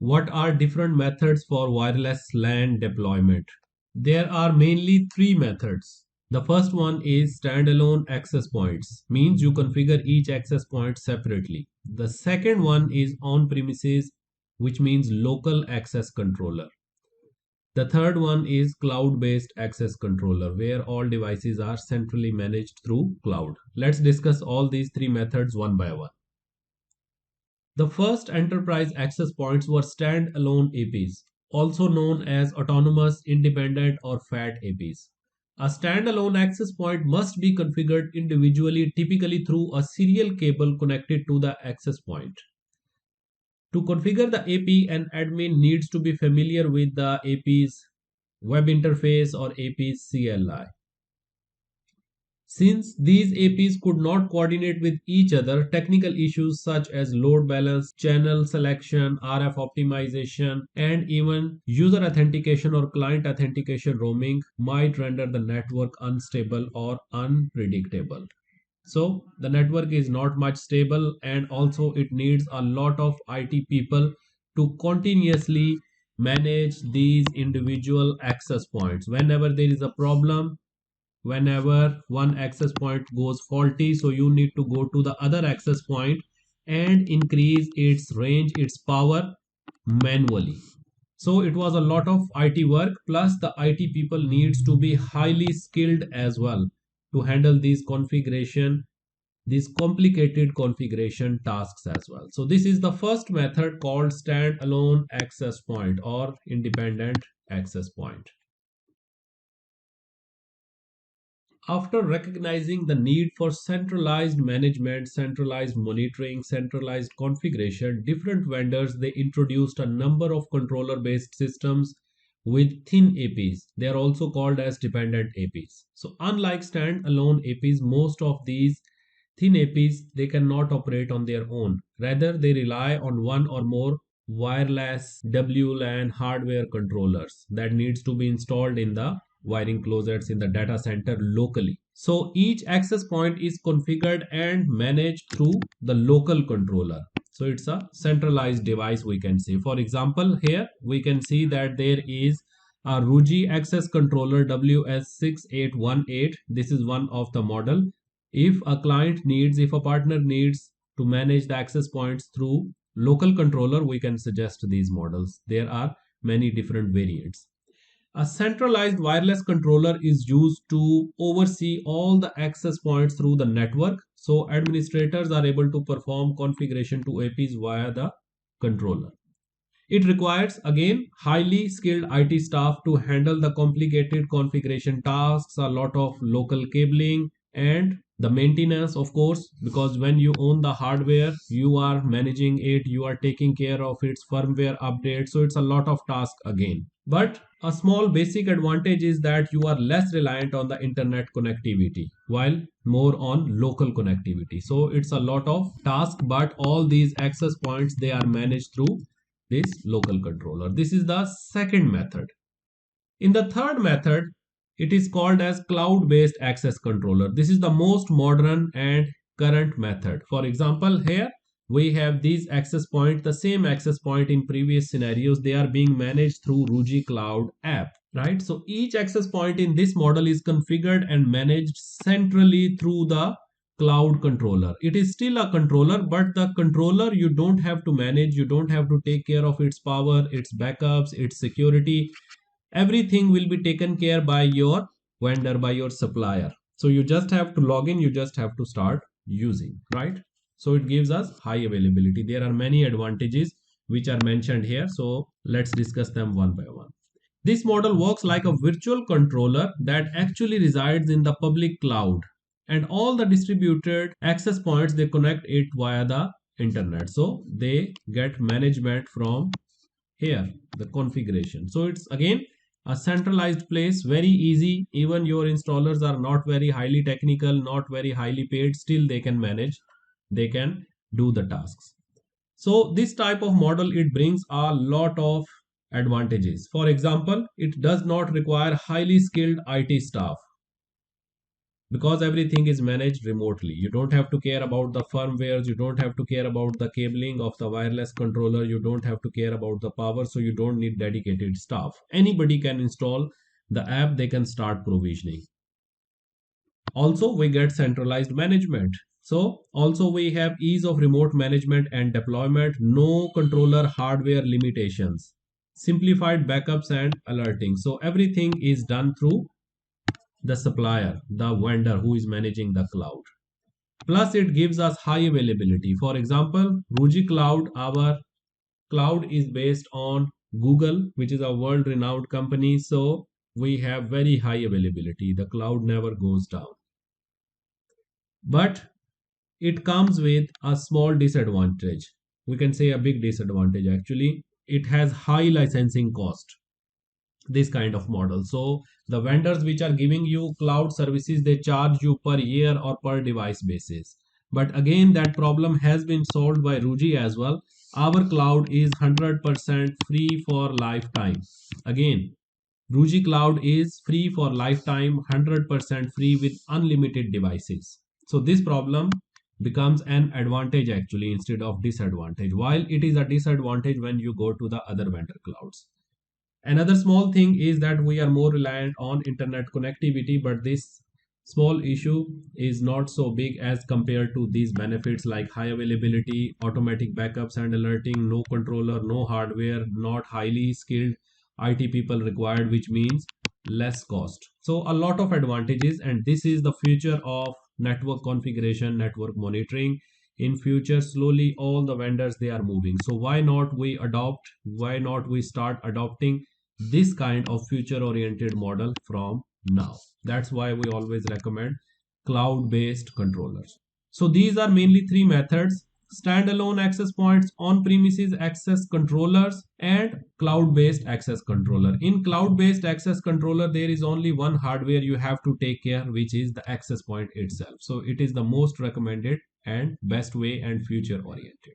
What are different methods for wireless LAN deployment? There are mainly three methods. The first one is standalone access points, means you configure each access point separately. The second one is on premises, which means local access controller. The third one is cloud-based access controller, where all devices are centrally managed through cloud. Let's discuss all these three methods one by one. The first enterprise access points were standalone APs, also known as autonomous, independent, or FAT APs. A standalone access point must be configured individually, typically through a serial cable connected to the access point. To configure the AP, an admin needs to be familiar with the AP's web interface or AP's CLI. Since these APs could not coordinate with each other, technical issues such as load balance, channel selection, RF optimization, and even user authentication or client authentication roaming might render the network unstable or unpredictable. So the network is not much stable, and also it needs a lot of IT people to continuously manage these individual access points. Whenever there is a problem, whenever one access point goes faulty, so you need to go to the other access point and increase its range, its power manually. So it was a lot of IT work, plus the IT people needs to be highly skilled as well to handle these complicated configuration tasks as well. So this is the first method called standalone access point or independent access point. After recognizing the need for centralized management, centralized monitoring, centralized configuration, different vendors they introduced a number of controller based systems with thin APs. They are also called as dependent APs. So unlike standalone APs, most of these thin APs they cannot operate on their own. Rather, they rely on one or more wireless WLAN hardware controllers that needs to be installed in the wiring closets in the data center locally. So each access point is configured and managed through the local controller. So it's a centralized device, we can say. For example, here we can see that there is a Ruji access controller WS6818. This is one of the model. If a partner needs to manage the access points through local controller, we can suggest these models. There are many different variants. A centralized wireless controller is used to oversee all the access points through the network, so administrators are able to perform configuration to APs via the controller. It requires again highly skilled IT staff to handle the complicated configuration tasks, a lot of local cabling, and the maintenance, of course, because when you own the hardware, you are managing it, you are taking care of its firmware updates, so it's a lot of task again. But a small basic advantage is that you are less reliant on the internet connectivity while more on local connectivity. So it's a lot of task, but all these access points they are managed through this local controller. This is the second method. In the third method, it is called as cloud-based access controller. This is the most modern and current method. For example, here we have these access point, the same access point in previous scenarios, they are being managed through Ruji Cloud app, right? So each access point in this model is configured and managed centrally through the cloud controller. It is still a controller, but the controller you don't have to manage, you don't have to take care of its power, its backups, its security. Everything will be taken care by your vendor, by your supplier. So you just have to log in, you just have to start using, right? So it gives us high availability. There are many advantages which are mentioned here, so let's discuss them one by one. This model works like a virtual controller that actually resides in the public cloud, and all the distributed access points they connect it via the internet, so they get management from here, the configuration. So it's again a centralized place, very easy. Even your installers are not very highly technical, not very highly paid, still they can manage, they can do the tasks. So this type of model it brings a lot of advantages. For example, it does not require highly skilled IT staff. because everything is managed remotely. You don't have to care about the firmwares, you don't have to care about the cabling of the wireless controller, you don't have to care about the power, so you don't need dedicated staff. Anybody can install the app, they can start provisioning. Also, we get centralized management. So, also we have ease of remote management and deployment, no controller hardware limitations, simplified backups and alerting. So, everything is done through the supplier, the vendor who is managing the cloud. Plus, it gives us high availability. For example, Ruji Cloud, our cloud is based on Google, which is a world renowned company. So, we have very high availability. The cloud never goes down. But it comes with a small disadvantage. We can say a big disadvantage actually. It has high licensing cost, this kind of model. So the vendors which are giving you cloud services, they charge you per year or per device basis. But again, that problem has been solved by Ruji as well. Our cloud is 100% free for lifetime. Again, Ruji Cloud is free for lifetime, 100% free with unlimited devices. So this problem becomes an advantage actually instead of disadvantage, while it is a disadvantage when you go to the other vendor clouds. Another small thing is that we are more reliant on internet connectivity, but this small issue is not so big as compared to these benefits like high availability, automatic backups and alerting, no controller, no hardware, not highly skilled IT people required, which means less cost. So a lot of advantages, and this is the future of network configuration, network monitoring. In future, slowly all the vendors they are moving. So why not we start adopting this kind of future oriented model from now. That's why we always recommend cloud based controllers. So these are mainly three methods: standalone access points, on premises access controllers, and cloud based access controller. In cloud based access controller, there is only one hardware you have to take care, which is the access point itself. So it is the most recommended and best way and future oriented.